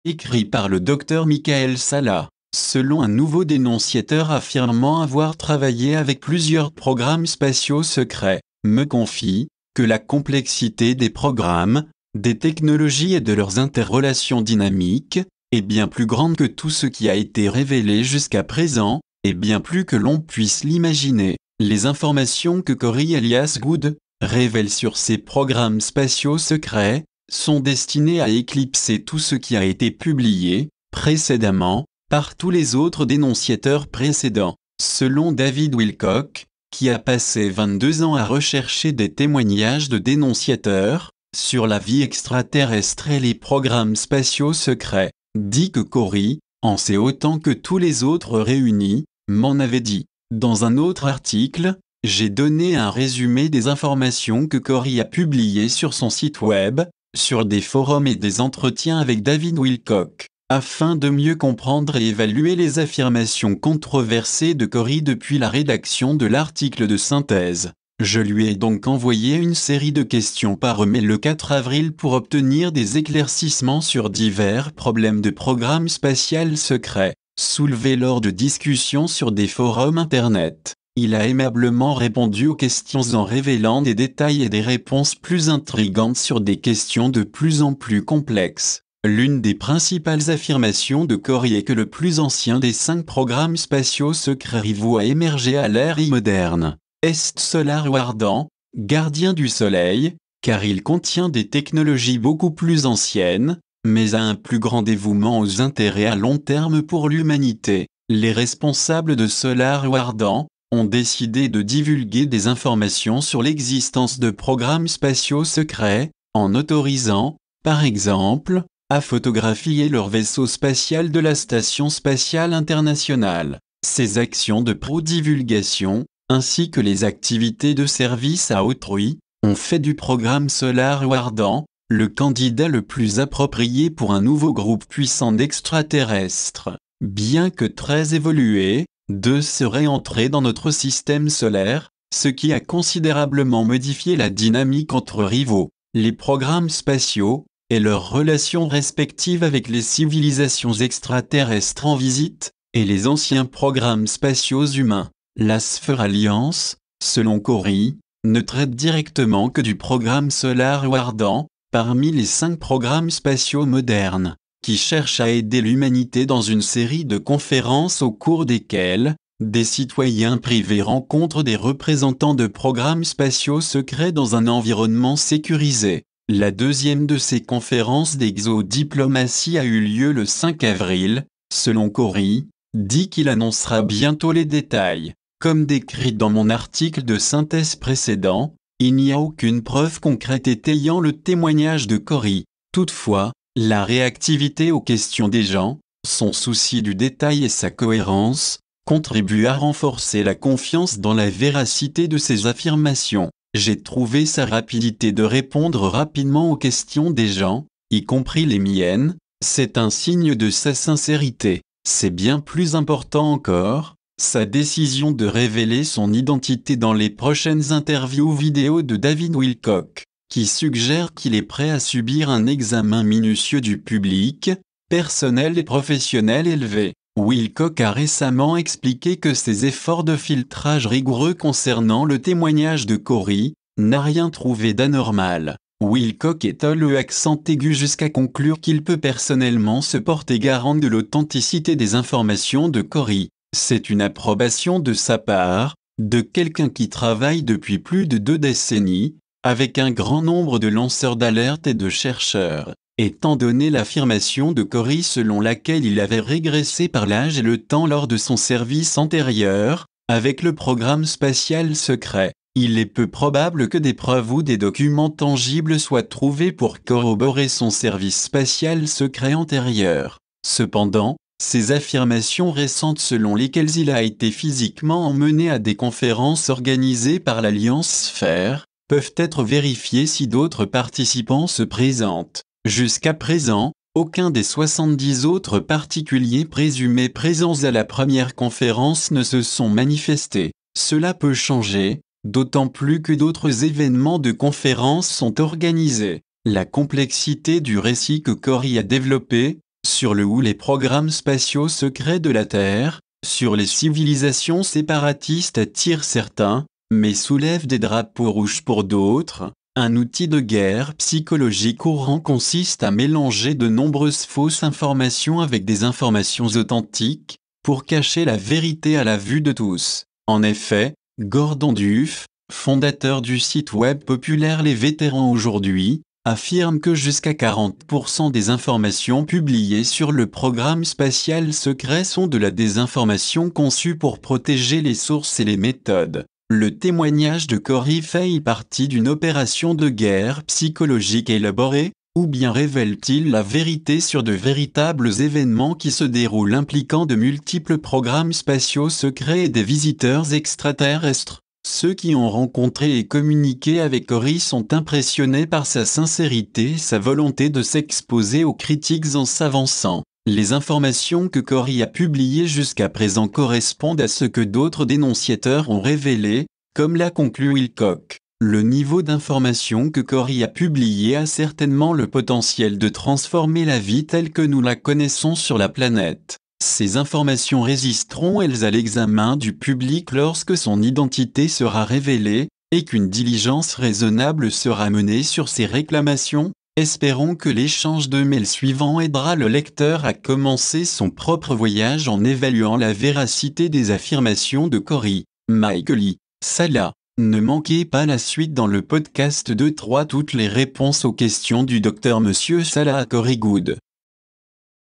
écrit par le Dr Michael Salla. Selon un nouveau dénonciateur affirmant avoir travaillé avec plusieurs programmes spatiaux secrets, me confie que la complexité des programmes, des technologies et de leurs interrelations dynamiques est bien plus grande que tout ce qui a été révélé jusqu'à présent, et bien plus que l'on puisse l'imaginer. Les informations que Corey alias Good révèle sur ces programmes spatiaux secrets sont destinées à éclipser tout ce qui a été publié précédemment par tous les autres dénonciateurs précédents. Selon David Wilcock, qui a passé 22 ans à rechercher des témoignages de dénonciateurs sur la vie extraterrestre et les programmes spatiaux secrets, dit que Corey en sait autant que tous les autres réunis, m'en avait dit. Dans un autre article, j'ai donné un résumé des informations que Corey a publiées sur son site web, sur des forums et des entretiens avec David Wilcock, afin de mieux comprendre et évaluer les affirmations controversées de Corey depuis la rédaction de l'article de synthèse. Je lui ai donc envoyé une série de questions par mail le 4 avril pour obtenir des éclaircissements sur divers problèmes de programmes spatial secrets, soulevés lors de discussions sur des forums internet. Il a aimablement répondu aux questions en révélant des détails et des réponses plus intrigantes sur des questions de plus en plus complexes. L'une des principales affirmations de Corey est que le plus ancien des 5 programmes spatiaux secrets rivaux a émergé à l'ère moderne. Est Solar Wardan, gardien du Soleil, car il contient des technologies beaucoup plus anciennes, mais a un plus grand dévouement aux intérêts à long terme pour l'humanité. Les responsables de Solar Wardan ont décidé de divulguer des informations sur l'existence de programmes spatiaux secrets, en autorisant, par exemple, à photographier leur vaisseau spatial de la Station spatiale internationale. Ces actions de pro-divulgation, ainsi que les activités de service à autrui, ont fait du programme Solar Wardan le candidat le plus approprié pour un nouveau groupe puissant d'extraterrestres. Bien que très évolué, deux seraient entrés dans notre système solaire, ce qui a considérablement modifié la dynamique entre rivaux, les programmes spatiaux, et leurs relations respectives avec les civilisations extraterrestres en visite, et les anciens programmes spatiaux humains. La Sphere Alliance, selon Corey, ne traite directement que du programme Solar Wardan, parmi les 5 programmes spatiaux modernes, qui cherchent à aider l'humanité dans une série de conférences au cours desquelles des citoyens privés rencontrent des représentants de programmes spatiaux secrets dans un environnement sécurisé. La deuxième de ces conférences d'exodiplomatie a eu lieu le 5 avril, selon Corey, dit qu'il annoncera bientôt les détails. Comme décrit dans mon article de synthèse précédent, il n'y a aucune preuve concrète étayant le témoignage de Corey. Toutefois, la réactivité aux questions des gens, son souci du détail et sa cohérence, contribuent à renforcer la confiance dans la véracité de ses affirmations. J'ai trouvé sa rapidité de répondre rapidement aux questions des gens, y compris les miennes, c'est un signe de sa sincérité. C'est bien plus important encore, sa décision de révéler son identité dans les prochaines interviews vidéo de David Wilcock, qui suggère qu'il est prêt à subir un examen minutieux du public, personnel et professionnel élevé. Wilcock a récemment expliqué que ses efforts de filtrage rigoureux concernant le témoignage de Corey n'a rien trouvé d'anormal. Wilcock étale le accent aigu jusqu'à conclure qu'il peut personnellement se porter garant de l'authenticité des informations de Corey. C'est une approbation de sa part, de quelqu'un qui travaille depuis plus de 2 décennies, avec un grand nombre de lanceurs d'alerte et de chercheurs. Étant donné l'affirmation de Corey selon laquelle il avait régressé par l'âge et le temps lors de son service antérieur, avec le programme spatial secret, il est peu probable que des preuves ou des documents tangibles soient trouvés pour corroborer son service spatial secret antérieur. Cependant, ces affirmations récentes selon lesquelles il a été physiquement emmené à des conférences organisées par l'Alliance Sphère, peuvent être vérifiées si d'autres participants se présentent. Jusqu'à présent, aucun des 70 autres particuliers présumés présents à la première conférence ne se sont manifestés. Cela peut changer, d'autant plus que d'autres événements de conférences sont organisés. La complexité du récit que Corey a développé, sur le ou les programmes spatiaux secrets de la Terre, sur les civilisations séparatistes attirent certains, mais soulèvent des drapeaux rouges pour d'autres. Un outil de guerre psychologique courant consiste à mélanger de nombreuses fausses informations avec des informations authentiques, pour cacher la vérité à la vue de tous. En effet, Gordon Duff, fondateur du site web populaire Les Vétérans aujourd'hui, affirme que jusqu'à 40% des informations publiées sur le programme spatial secret sont de la désinformation conçue pour protéger les sources et les méthodes. Le témoignage de Cory fait partie d'une opération de guerre psychologique élaborée, ou bien révèle-t-il la vérité sur de véritables événements qui se déroulent impliquant de multiples programmes spatiaux secrets et des visiteurs extraterrestres? Ceux qui ont rencontré et communiqué avec Cory sont impressionnés par sa sincérité et sa volonté de s'exposer aux critiques en s'avançant. Les informations que Cory a publiées jusqu'à présent correspondent à ce que d'autres dénonciateurs ont révélé, comme l'a conclu Wilcock. Le niveau d'information que Cory a publié a certainement le potentiel de transformer la vie telle que nous la connaissons sur la planète. Ces informations résisteront elles à l'examen du public lorsque son identité sera révélée, et qu'une diligence raisonnable sera menée sur ces réclamations. Espérons que l'échange de mails suivant aidera le lecteur à commencer son propre voyage en évaluant la véracité des affirmations de Cory. Michael Salla. Ne manquez pas la suite dans le podcast 2-3 toutes les réponses aux questions du docteur Monsieur Salla à Cory Good.